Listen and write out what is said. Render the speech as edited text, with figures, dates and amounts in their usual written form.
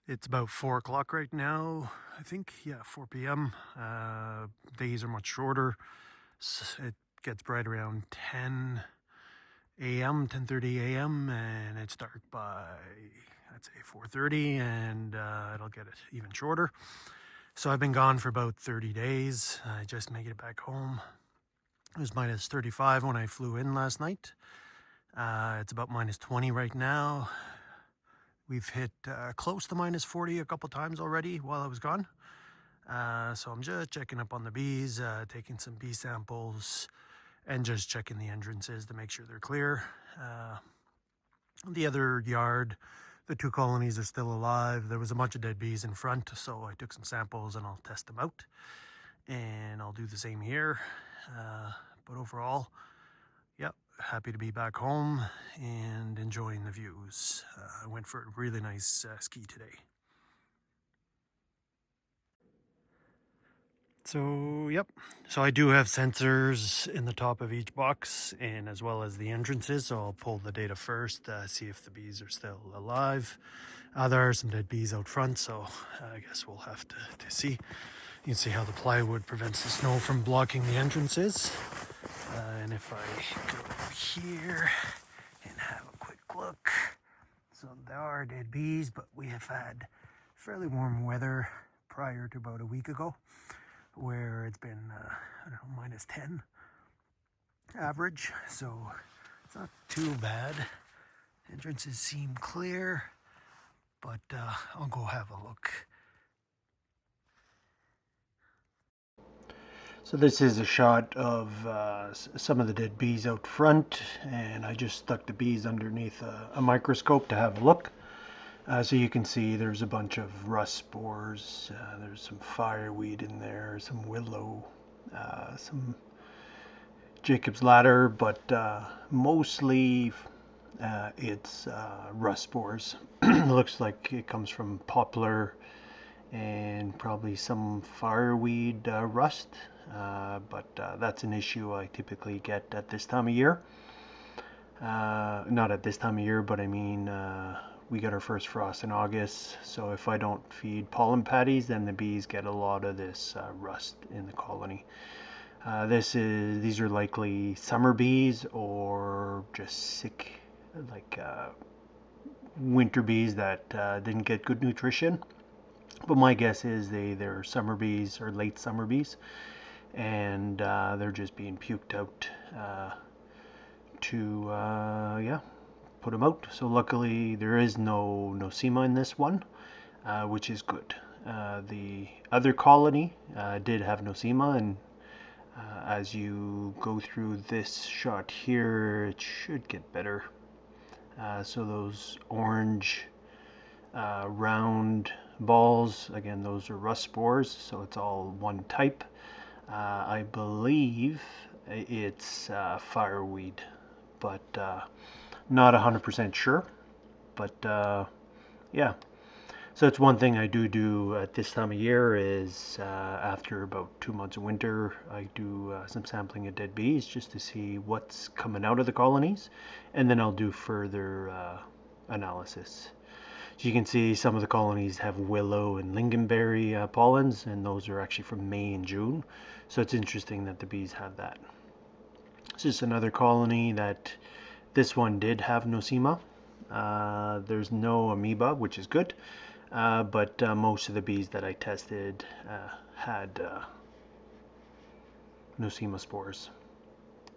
It's about 4 o'clock right now, I think. Yeah, 4 p.m. Days are much shorter. It gets bright around 10 a.m., 10:30 a.m., and it's dark by, I'd say, 4:30, and it'll get it even shorter. So I've been gone for about 30 days. I just made it back home. It was minus 35 when I flew in last night. It's about minus 20 right now. We've hit close to minus 40 a couple times already while I was gone. So I'm just checking up on the bees, taking some bee samples, and just checking the entrances to make sure they're clear. The other yard, the 2 colonies are still alive. There was a bunch of dead bees in front, so I took some samples and I'll test them out. And I'll do the same here. But overall, yep, happy to be back home and enjoying the views. I went for a really nice ski today. So, yep. So I do have sensors in the top of each box and as well as the entrances. So I'll pull the data first, see if the bees are still alive. There are some dead bees out front, so I guess we'll have to see. You can see how the plywood prevents the snow from blocking the entrances. And if I go here and have a quick look, so there are dead bees, but we have had fairly warm weather prior to about a week ago, where it's been, I don't know, minus 10 average, so it's not too bad. Entrances seem clear, but I'll go have a look. So this is a shot of some of the dead bees out front, and I just stuck the bees underneath a microscope to have a look. So you can see there's a bunch of rust spores, there's some fireweed in there, some willow, some Jacob's ladder, but mostly it's rust spores. It looks like it comes from poplar and probably some fireweed rust, but that's an issue I typically get at this time of year. Not at this time of year, but I mean, we get our first frost in August, so if I don't feed pollen patties, then the bees get a lot of this rust in the colony. These are likely summer bees or just sick, like winter bees that didn't get good nutrition. But my guess is they're summer bees or late summer bees, and they're just being puked out to put them out. So luckily there is no Nosema in this one, which is good. The other colony did have Nosema, and as you go through this shot here, it should get better. So those orange round balls, again, those are rust spores, so it's all one type. I believe it's fireweed, but not 100% sure. But yeah, so it's one thing I do at this time of year is after about 2 months of winter, I do some sampling of dead bees just to see what's coming out of the colonies, and then I'll do further analysis. So you can see some of the colonies have willow and lingonberry pollens, and those are actually from May and June. So it's interesting that the bees have that. This is another colony that this one did have Nosema. There's no Amoeba, which is good, but most of the bees that I tested had Nosema spores.